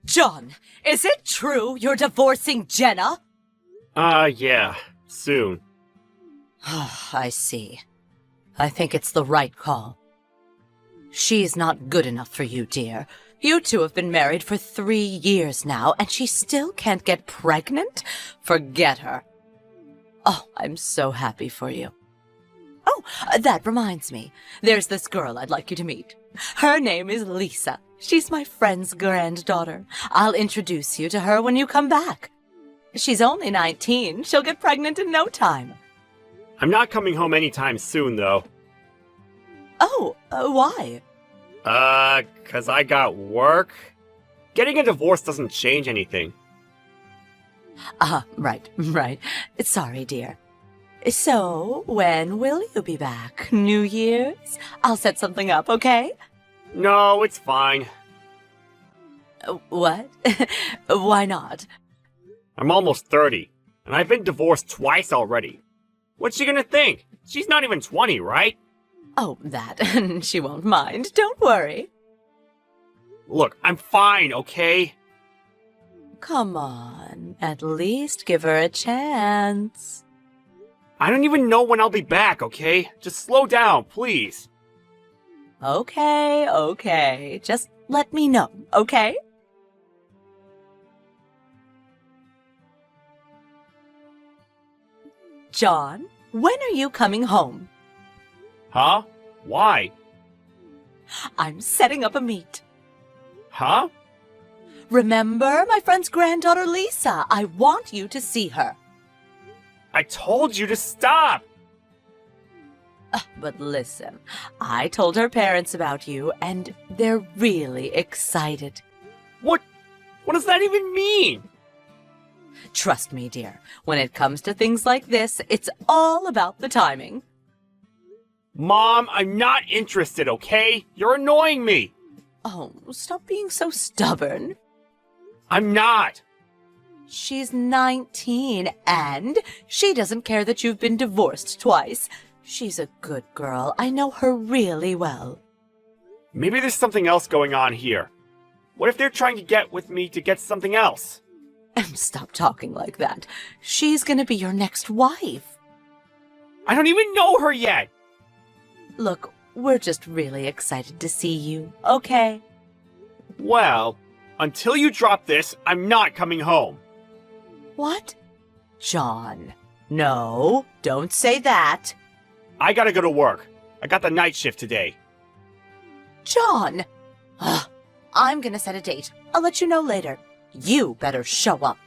John, is it true you're divorcing Jenna? Yeah, soon. I see. I think it's the right call. She's not good enough for you, dear. You two have been married for 3 years now, and she still can't get pregnant? Forget her. Oh, I'm so happy for you. Oh, that reminds me. There's this girl I'd like you to meet. Her name is Lisa. She's my friend's granddaughter. I'll introduce you to her when you come back. She's only 19. She'll get pregnant in no time. I'm not coming home anytime soon, though. Oh, why? 'Cause I got work? Getting a divorce doesn't change anything. Right. Sorry, dear. So, when will you be back? New Year's? I'll set something up, okay? No, it's fine. What? Why not? I'm almost 30, and I've been divorced twice already. What's she gonna think? She's not even 20, right? Oh, that. She won't mind. Don't worry. Look, I'm fine, okay? Come on. At least give her a chance. I don't even know when I'll be back, okay? Just slow down, please. Okay. Just let me know, okay? John, when are you coming home? Huh? Why? I'm setting up a meet. Huh? Remember my friend's granddaughter Lisa? I want you to see her. I told you to stop! But listen, I told her parents about you, and they're really excited. What does that even mean? Trust me, dear, when it comes to things like this, it's all about the timing. Mom, I'm not interested, okay? You're annoying me! Oh, stop being so stubborn. I'm not! She's 19, and she doesn't care that you've been divorced twice. She's a good girl. I know her really well. Maybe there's something else going on here. What if they're trying to get with me to get something else? Stop talking like that. She's gonna be your next wife. I don't even know her yet! Look, we're just really excited to see you, okay? Well, until you drop this, I'm not coming home. What? John, no, don't say that. I gotta go to work. I got the night shift today. John! I'm gonna set a date. I'll let you know later. You better show up.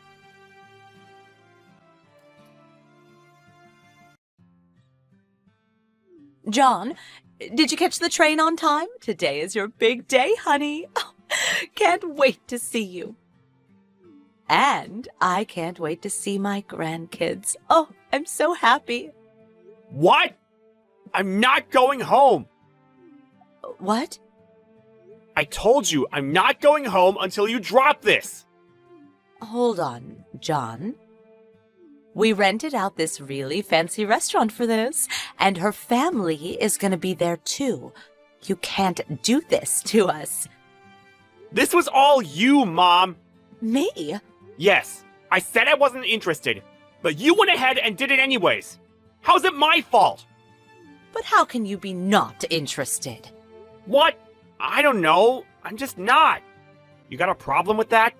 John, did you catch the train on time? Today is your big day, honey. Can't wait to see you. And I can't wait to see my grandkids. Oh, I'm so happy. What? I'm not going home! What? I told you I'm not going home until you drop this! Hold on, John. We rented out this really fancy restaurant for this, and her family is gonna be there too. You can't do this to us. This was all you, Mom! Me? Yes, I said I wasn't interested, but you went ahead and did it anyways. How's it my fault? But how can you be not interested? What? I don't know. I'm just not. You got a problem with that?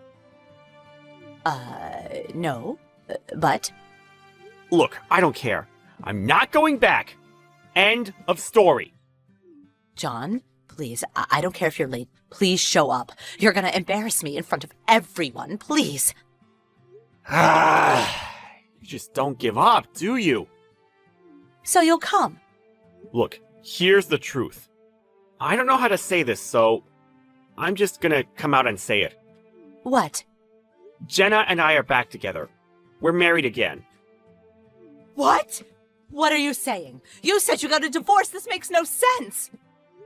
No. But? Look, I don't care. I'm not going back. End of story. John, please, I don't care if you're late. Please show up. You're gonna embarrass me in front of everyone, please. You just don't give up, do you? So you'll come. Look, here's the truth. I don't know how to say this, so I'm just gonna come out and say it. What? Jenna and I are back together. We're married again. What? What are you saying? You said you got a divorce. This makes no sense.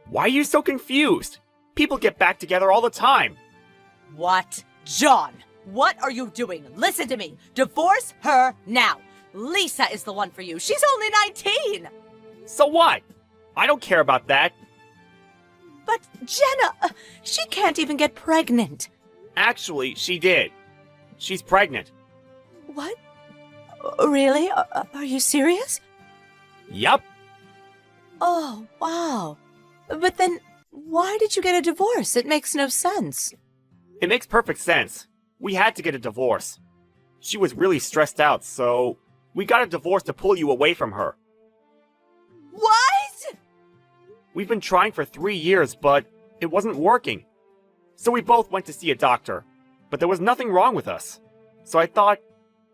Why are you so confused? People get back together all the time. What? John, what are you doing? Listen to me. Divorce her now. Lisa is the one for you. She's only 19. So what? I don't care about that. But Jenna, she can't even get pregnant. Actually, she did. She's pregnant. What? Really? Are you serious? Yup. Oh, wow. But then, why did you get a divorce? It makes no sense. It makes perfect sense. We had to get a divorce. She was really stressed out, so we got a divorce to pull you away from her. What? We've been trying for 3 years, but it wasn't working. So we both went to see a doctor, but there was nothing wrong with us. So I thought,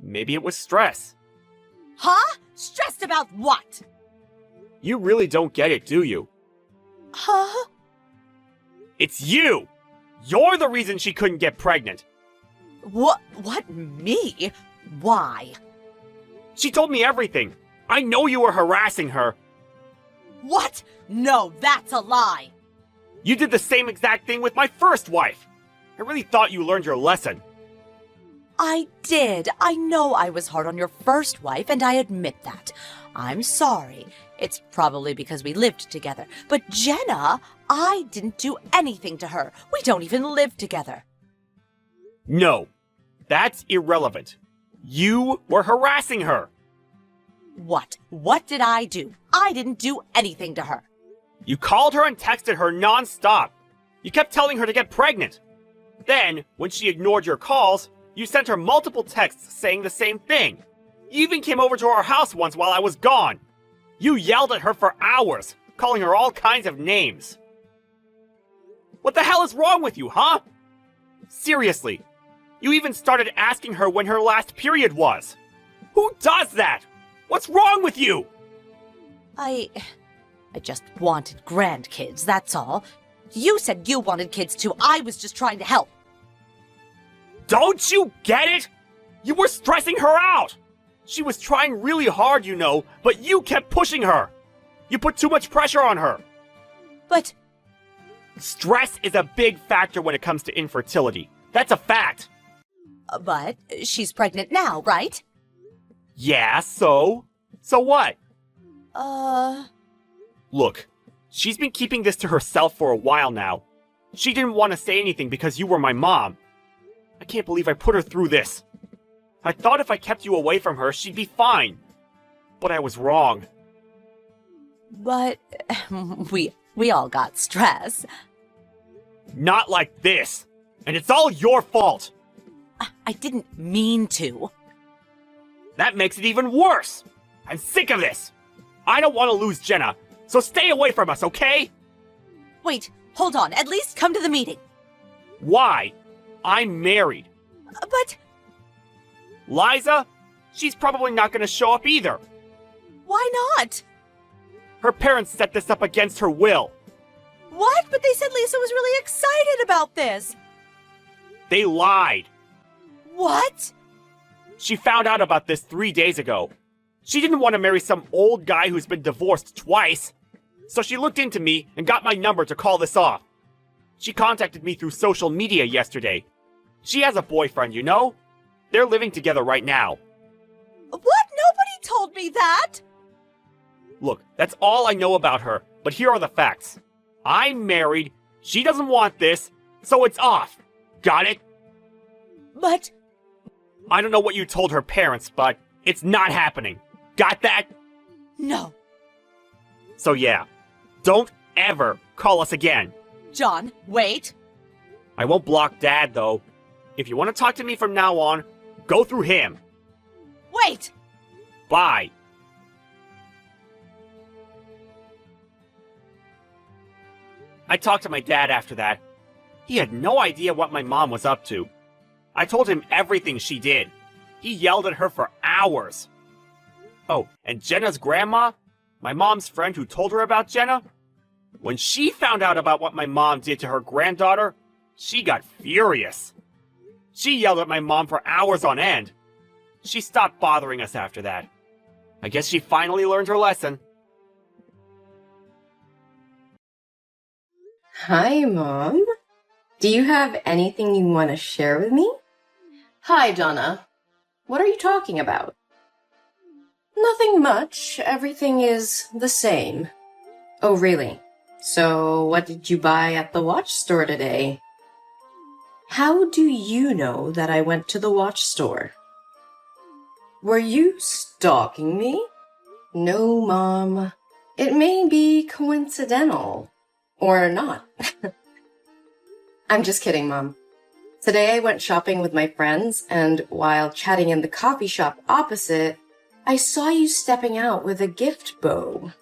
maybe it was stress. Huh? Stressed about what? You really don't get it, do you? Huh? It's you! You're the reason she couldn't get pregnant. What, me? Why? She told me everything. I know you were harassing her. What? No, that's a lie. You did the same exact thing with my first wife. I really thought you learned your lesson. I did. I know I was hard on your first wife, and I admit that. I'm sorry. It's probably because we lived together. But Jenna, I didn't do anything to her. We don't even live together. No, that's irrelevant. You were harassing her. What? What did I do? I didn't do anything to her. You called her and texted her nonstop. You kept telling her to get pregnant. Then, when she ignored your calls, you sent her multiple texts saying the same thing. You even came over to our house once while I was gone. You yelled at her for hours, calling her all kinds of names. What the hell is wrong with you, huh? Seriously, you even started asking her when her last period was. Who does that? What's wrong with you? I just wanted grandkids, that's all. You said you wanted kids too. I was just trying to help. Don't you get it? You were stressing her out. She was trying really hard, you know, but you kept pushing her. You put too much pressure on her. But Stress is a big factor when it comes to infertility. That's a fact. But she's pregnant now, right? Yeah, so? So what? Look, she's been keeping this to herself for a while now. She didn't want to say anything because you were my mom. I can't believe I put her through this. I thought if I kept you away from her, she'd be fine. But I was wrong. But we all got stress. Not like this. And it's all your fault. I didn't mean to. That makes it even worse. I'm sick of this. I don't want to lose Jenna, so stay away from us, okay? Wait, hold on. At least come to the meeting. Why? I'm married. But Liza? She's probably not going to show up either. why not? Her parents set this up against her will. What? But they said Lisa was really excited about this. They lied. What? She found out about this 3 days ago. She didn't want to marry some old guy who's been divorced twice. So she looked into me and got my number to call this off. She contacted me through social media yesterday. She has a boyfriend, you know? They're living together right now. What? Nobody told me that. Look, that's all I know about her, but here are the facts. I'm married, she doesn't want this, so it's off. Got it? But I don't know what you told her parents, but it's not happening. Got that? no. So yeah, don't ever call us again. John, wait. I won't block Dad, though. If you want to talk to me from now on, go through him. Wait! Bye. I talked to my dad after that. He had no idea what my mom was up to. I told him everything she did. He yelled at her for hours. Oh, and Jenna's grandma, my mom's friend who told her about Jenna, when she found out about what my mom did to her granddaughter, she got furious. She yelled at my mom for hours on end. She stopped bothering us after that. I guess she finally learned her lesson. Hi, Mom. Do you have anything you want to share with me? Hi, Donna. What are you talking about? Nothing much. Everything is the same. Oh, really? So, what did you buy at the watch store today? How do you know that I went to the watch store? Were you stalking me? No, Mom. It may be coincidental. Or not. I'm just kidding, Mom. Today I went shopping with my friends, and while chatting in the coffee shop opposite, I saw you stepping out with a gift bow.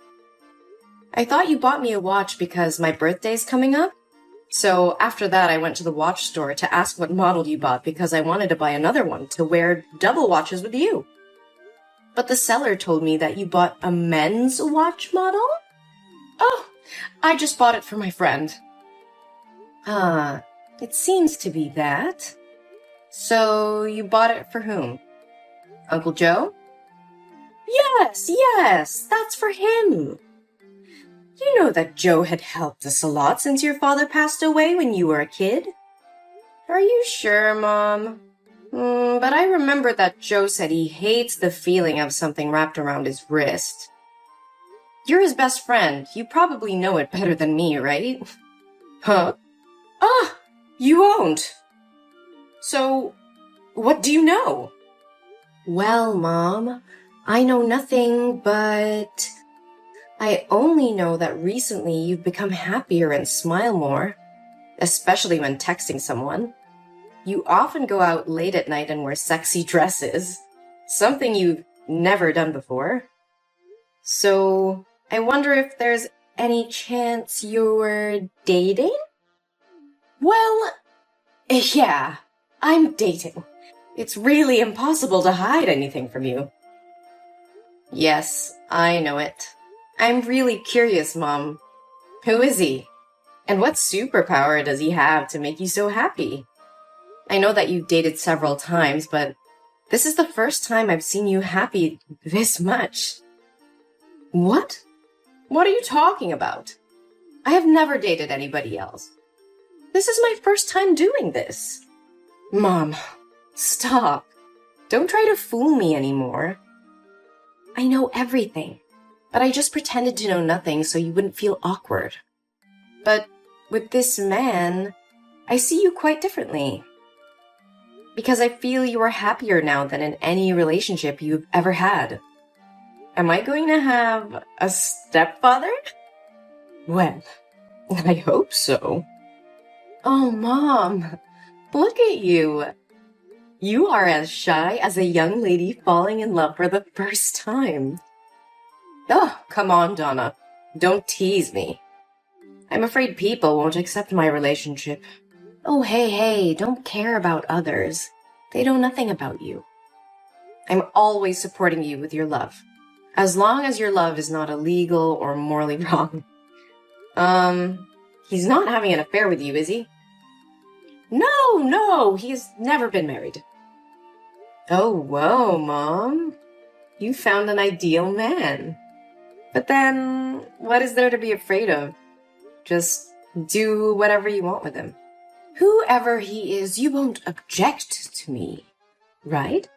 I thought you bought me a watch because my birthday's coming up. So after that, I went to the watch store to ask what model you bought because I wanted to buy another one to wear double watches with you. But the seller told me that you bought a men's watch model? Oh, I just bought it for my friend. It seems to be that. So you bought it for whom? Uncle Joe? Yes, that's for him. You know that Joe had helped us a lot since your father passed away when you were a kid. Are you sure, Mom? But I remember that Joe said he hates the feeling of something wrapped around his wrist. You're his best friend. You probably know it better than me, right? Huh? You won't. So, what do you know? Well, Mom, I know nothing, but I only know that recently you've become happier and smile more, especially when texting someone. You often go out late at night and wear sexy dresses, something you've never done before. So, I wonder if there's any chance you're dating? Well, yeah, I'm dating. It's really impossible to hide anything from you. Yes, I know it. I'm really curious, Mom. Who is he? And what superpower does he have to make you so happy? I know that you've dated several times, but this is the first time I've seen you happy this much. What? What are you talking about? I have never dated anybody else. This is my first time doing this. Mom, stop. Don't try to fool me anymore. I know everything, but I just pretended to know nothing so you wouldn't feel awkward. But with this man, I see you quite differently. Because I feel you are happier now than in any relationship you've ever had. Am I going to have a stepfather? Well, I hope so. Oh, Mom, look at you. You are as shy as a young lady falling in love for the first time. Oh, come on, Donna. Don't tease me. I'm afraid people won't accept my relationship. Oh, hey, don't care about others. They know nothing about you. I'm always supporting you with your love. As long as your love is not illegal or morally wrong. He's not having an affair with you, is he? No, he's never been married. Oh, whoa, Mom. You found an ideal man. But then, what is there to be afraid of? Just do whatever you want with him. Whoever he is, you won't object to me, right?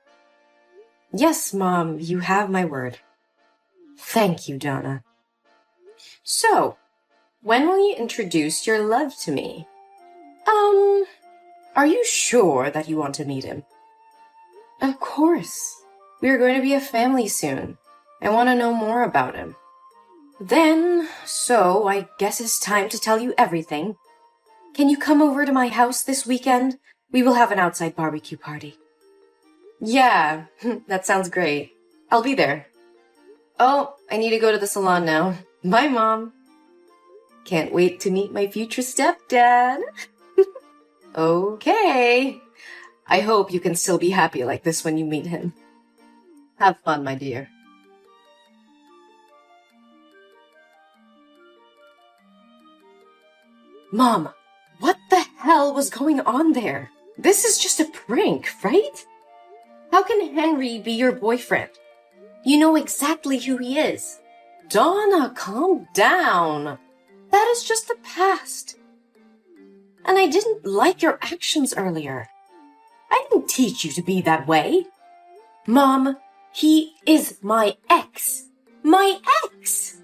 Yes, Mom, you have my word. Thank you, Donna. So, when will you introduce your love to me? Are you sure that you want to meet him? Of course. We are going to be a family soon. I want to know more about him. Then, so I guess it's time to tell you everything. Can you come over to my house this weekend? We will have an outside barbecue party. Yeah, that sounds great. I'll be there. Oh, I need to go to the salon now. Bye, Mom. Can't wait to meet my future stepdad. Okay. I hope you can still be happy like this when you meet him. Have fun, my dear. Mom, what the hell was going on there? This is just a prank, right? How can Henry be your boyfriend? You know exactly who he is. Donna, calm down. That is just the past. And I didn't like your actions earlier. I didn't teach you to be that way. Mom, he is my ex. My ex!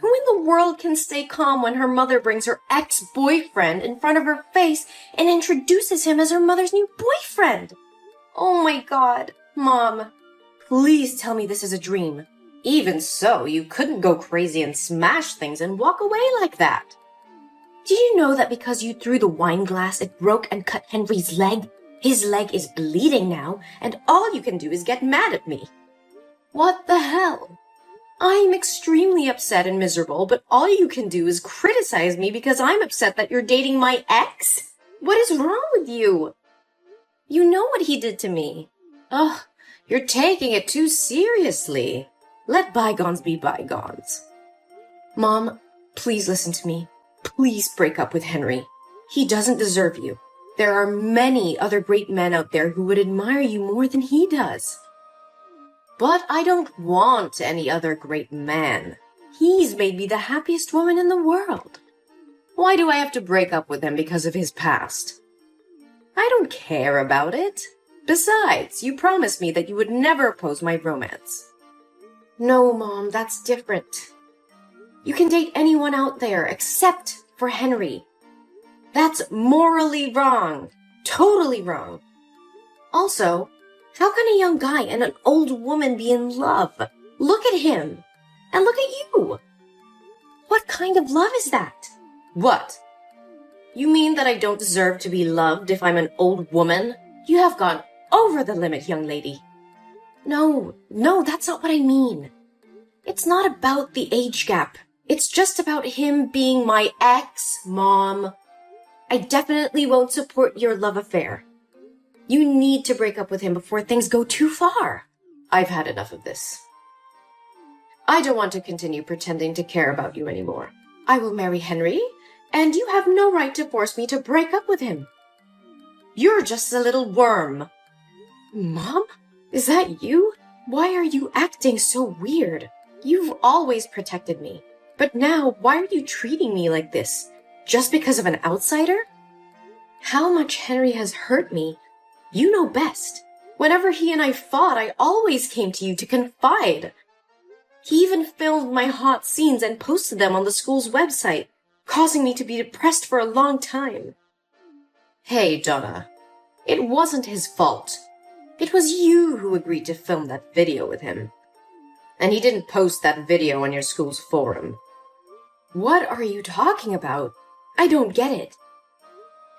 Who in the world can stay calm when her mother brings her ex-boyfriend in front of her face and introduces him as her mother's new boyfriend? Oh my god. Mom, please tell me this is a dream. Even so, you couldn't go crazy and smash things and walk away like that. Did you know that because you threw the wine glass, it broke and cut Henry's leg? His leg is bleeding now, and all you can do is get mad at me. What the hell? I'm extremely upset and miserable, but all you can do is criticize me because I'm upset that you're dating my ex? What is wrong with you? You know what he did to me. Ugh, you're taking it too seriously. Let bygones be bygones. Mom, please listen to me. Please break up with Henry. He doesn't deserve you. There are many other great men out there who would admire you more than he does. But I don't want any other great man. He's made me the happiest woman in the world. Why do I have to break up with him because of his past? I don't care about it. Besides, you promised me that you would never oppose my romance. No, Mom, that's different. You can date anyone out there except for Henry. That's morally wrong. Totally wrong. Also, how can a young guy and an old woman be in love? Look at him. And look at you. What kind of love is that? What? You mean that I don't deserve to be loved if I'm an old woman? You have gone over the limit, young lady. No, that's not what I mean. It's not about the age gap. It's just about him being my ex, Mom. I definitely won't support your love affair. You need to break up with him before things go too far. I've had enough of this. I don't want to continue pretending to care about you anymore. I will marry Henry, and you have no right to force me to break up with him. You're just a little worm. Mom? Is that you? Why are you acting so weird? You've always protected me. But now, why are you treating me like this? Just because of an outsider? How much Henry has hurt me, you know best. Whenever he and I fought, I always came to you to confide. He even filmed my hot scenes and posted them on the school's website, causing me to be depressed for a long time. Hey, Donna. It wasn't his fault. It was you who agreed to film that video with him. And he didn't post that video on your school's forum. What are you talking about? I don't get it.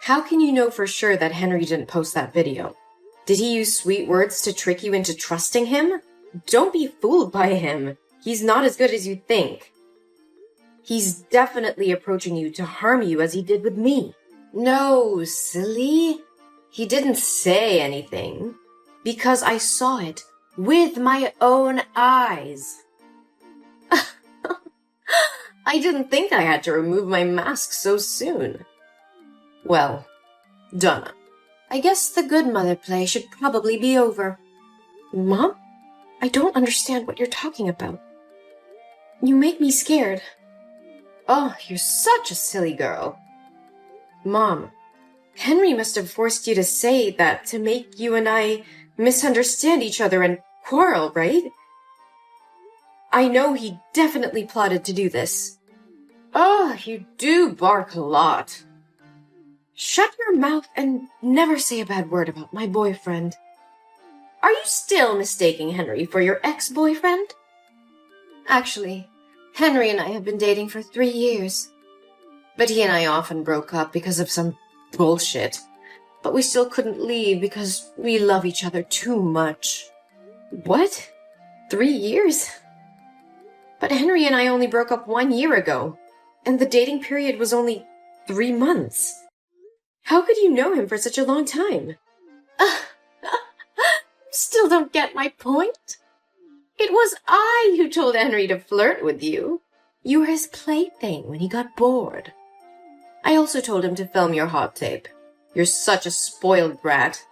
How can you know for sure that Henry didn't post that video? Did he use sweet words to trick you into trusting him? Don't be fooled by him. He's not as good as you think. He's definitely approaching you to harm you as he did with me. No, silly. He didn't say anything. Because I saw it with my own eyes. I didn't think I had to remove my mask so soon. Well, Donna, I guess the good mother play should probably be over. Mom? I don't understand what you're talking about. You make me scared. Oh, you're such a silly girl. Mom, Henry must have forced you to say that to make you and I misunderstand each other and quarrel, right? I know he definitely plotted to do this. Oh, you do bark a lot. Shut your mouth and never say a bad word about my boyfriend. Are you still mistaking Henry for your ex-boyfriend? Actually, Henry and I have been dating for 3 years. But he and I often broke up because of some bullshit. But we still couldn't leave because we love each other too much. What? 3 years? But Henry and I only broke up 1 year ago, and the dating period was only 3 months. How could you know him for such a long time? Still don't get my point? It was I who told Henry to flirt with you. You were his plaything when he got bored. I also told him to film your hot tape. You're such a spoiled brat.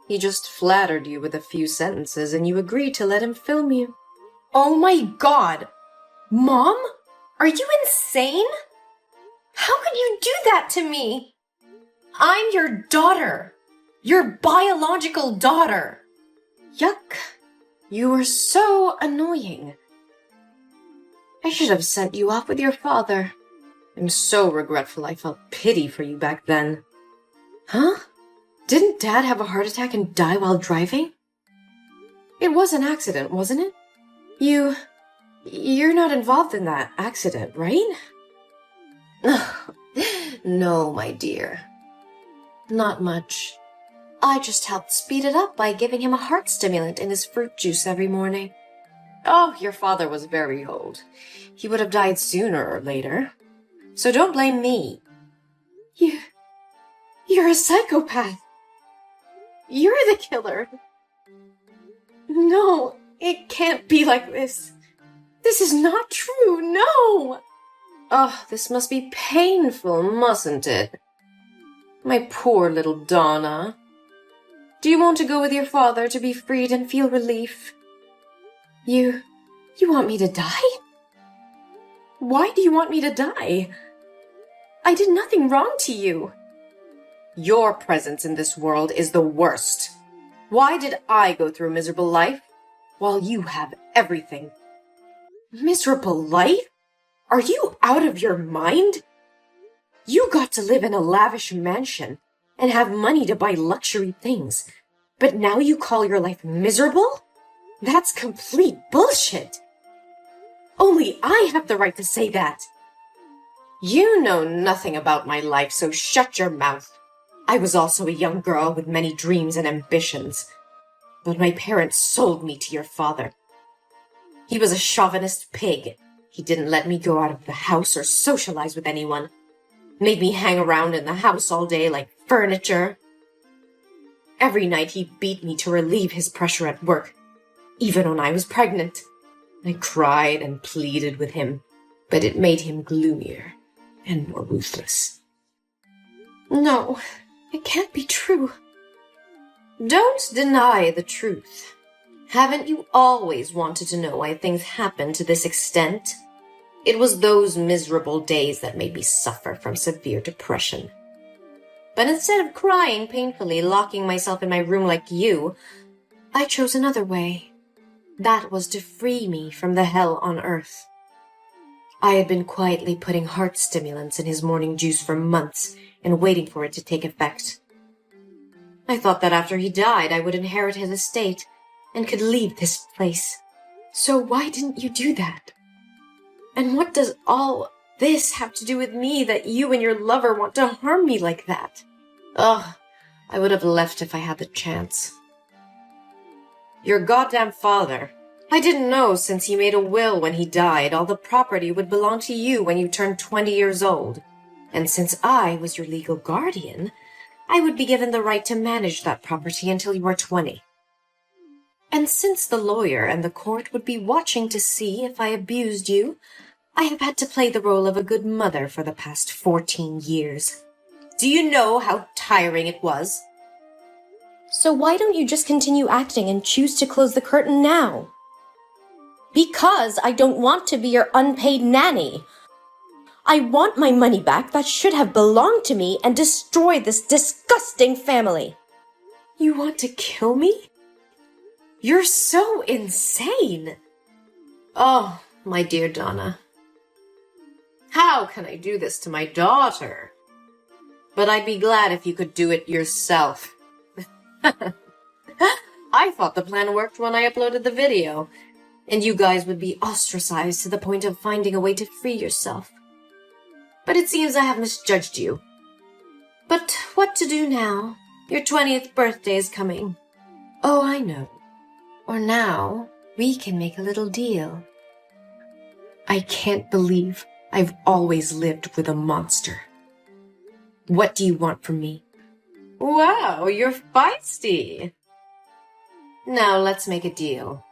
He just flattered you with a few sentences and you agreed to let him film you. Oh my god! Mom? Are you insane? How could you do that to me? I'm your daughter. Your biological daughter. Yuck. You are so annoying. I should have sent you off with your father. I'm so regretful I felt pity for you back then. Huh? Didn't Dad have a heart attack and die while driving? It was an accident, wasn't it? You're not involved in that accident, right? No, my dear. Not much. I just helped speed it up by giving him a heart stimulant in his fruit juice every morning. Oh, your father was very old. He would have died sooner or later. So don't blame me. You're a psychopath. You're the killer. No, it can't be like this. This is not true, no! Oh, this must be painful, mustn't it? My poor little Donna. Do you want to go with your father to be freed and feel relief? You want me to die? Why do you want me to die? I did nothing wrong to you. Your presence in this world is the worst. Why did I go through a miserable life while you have everything? Miserable life? Are you out of your mind? You got to live in a lavish mansion and have money to buy luxury things, but now you call your life miserable? That's complete bullshit. Only I have the right to say that. You know nothing about my life, so shut your mouth. I was also a young girl with many dreams and ambitions, but my parents sold me to your father. He was a chauvinist pig. He didn't let me go out of the house or socialize with anyone. Made me hang around in the house all day like furniture. Every night he beat me to relieve his pressure at work, even when I was pregnant. I cried and pleaded with him, but it made him gloomier and more ruthless. No, it can't be true. Don't deny the truth. Haven't you always wanted to know why things happen to this extent? It was those miserable days that made me suffer from severe depression. But instead of crying painfully, locking myself in my room like you, I chose another way. That was to free me from the hell on earth. I had been quietly putting heart stimulants in his morning juice for months and waiting for it to take effect. I thought that after he died, I would inherit his estate and could leave this place. So why didn't you do that? And what does all this have to do with me that you and your lover want to harm me like that? Ugh, I would have left if I had the chance. Your goddamn father. I didn't know since he made a will when he died, all the property would belong to you when you turned 20 years old. And since I was your legal guardian, I would be given the right to manage that property until you were 20. And since the lawyer and the court would be watching to see if I abused you, I have had to play the role of a good mother for the past 14 years. Do you know how tiring it was? So why don't you just continue acting and choose to close the curtain now? Because I don't want to be your unpaid nanny. I want my money back that should have belonged to me and destroy this disgusting family. You want to kill me? You're so insane. Oh, my dear Donna. How can I do this to my daughter? But I'd be glad if you could do it yourself. I thought the plan worked when I uploaded the video, and you guys would be ostracized to the point of finding a way to free yourself. But it seems I have misjudged you. But what to do now? Your 20th birthday is coming. Oh, I know. Or now, we can make a little deal. I can't believe I've always lived with a monster. What do you want from me? Wow, you're feisty. Now let's make a deal.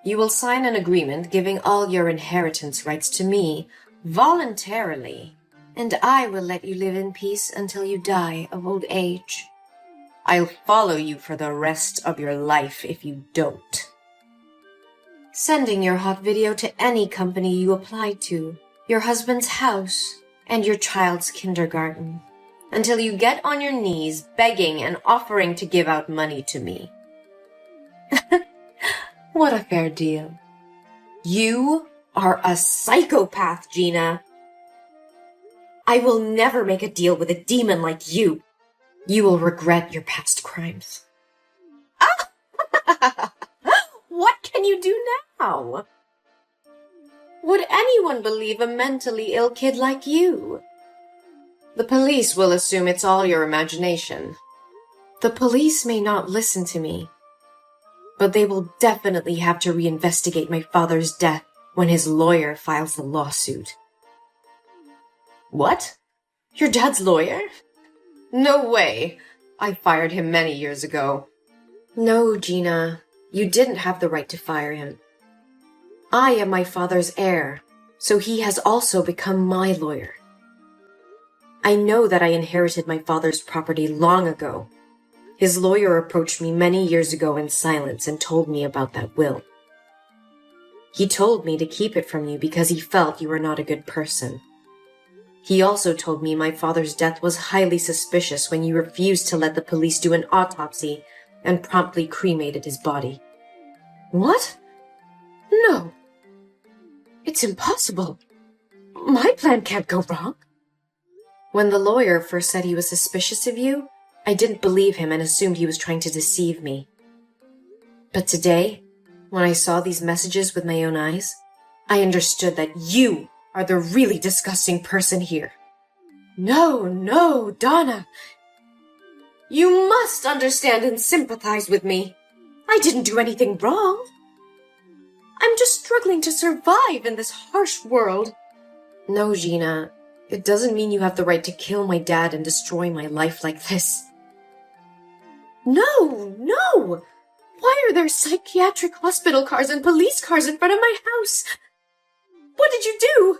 You will sign an agreement giving all your inheritance rights to me voluntarily, and I will let you live in peace until you die of old age. I'll follow you for the rest of your life if you don't. Sending your hot video to any company you apply to, your husband's house, and your child's kindergarten, until you get on your knees begging and offering to give out money to me. What a fair deal. You are a psychopath, Gina. I will never make a deal with a demon like you. You will regret your past crimes. Ah! What can you do now? Would anyone believe a mentally ill kid like you? The police will assume it's all your imagination. The police may not listen to me, but they will definitely have to reinvestigate my father's death when his lawyer files the lawsuit. What? Your dad's lawyer? No way. I fired him many years ago. No, Gina. You didn't have the right to fire him. I am my father's heir, so he has also become my lawyer. I know that I inherited my father's property long ago. His lawyer approached me many years ago in silence and told me about that will. He told me to keep it from you because he felt you were not a good person. He also told me my father's death was highly suspicious when you refused to let the police do an autopsy and promptly cremated his body. What? No. It's impossible. My plan can't go wrong. When the lawyer first said he was suspicious of you, I didn't believe him and assumed he was trying to deceive me. But today, when I saw these messages with my own eyes, I understood that you are the really disgusting person here. No, Donna. You must understand and sympathize with me. I didn't do anything wrong. I'm just struggling to survive in this harsh world. No, Gina, it doesn't mean you have the right to kill my dad and destroy my life like this. No! Why are there psychiatric hospital cars and police cars in front of my house? What did you do?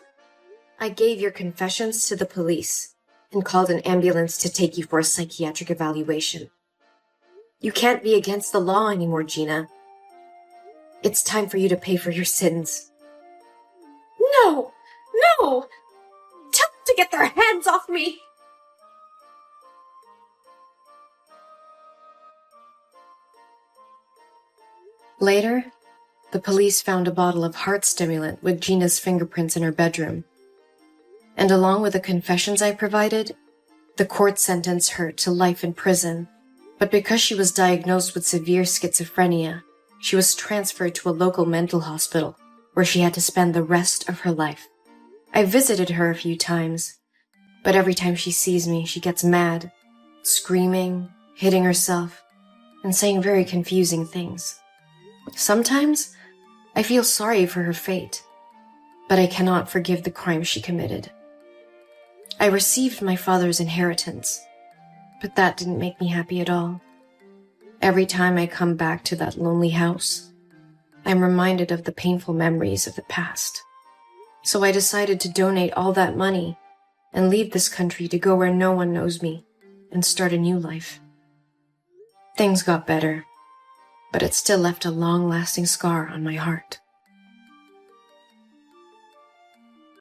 I gave your confessions to the police and called an ambulance to take you for a psychiatric evaluation. You can't be against the law anymore, Gina. It's time for you to pay for your sins. No! Tell them to get their hands off me! Later, the police found a bottle of heart stimulant with Gina's fingerprints in her bedroom. And along with the confessions I provided, the court sentenced her to life in prison. But because she was diagnosed with severe schizophrenia, she was transferred to a local mental hospital where she had to spend the rest of her life. I visited her a few times, but every time she sees me, she gets mad, screaming, hitting herself, and saying very confusing things. Sometimes, I feel sorry for her fate, but I cannot forgive the crime she committed. I received my father's inheritance, but that didn't make me happy at all. Every time I come back to that lonely house, I'm reminded of the painful memories of the past. So I decided to donate all that money and leave this country to go where no one knows me and start a new life. Things got better, but it still left a long-lasting scar on my heart.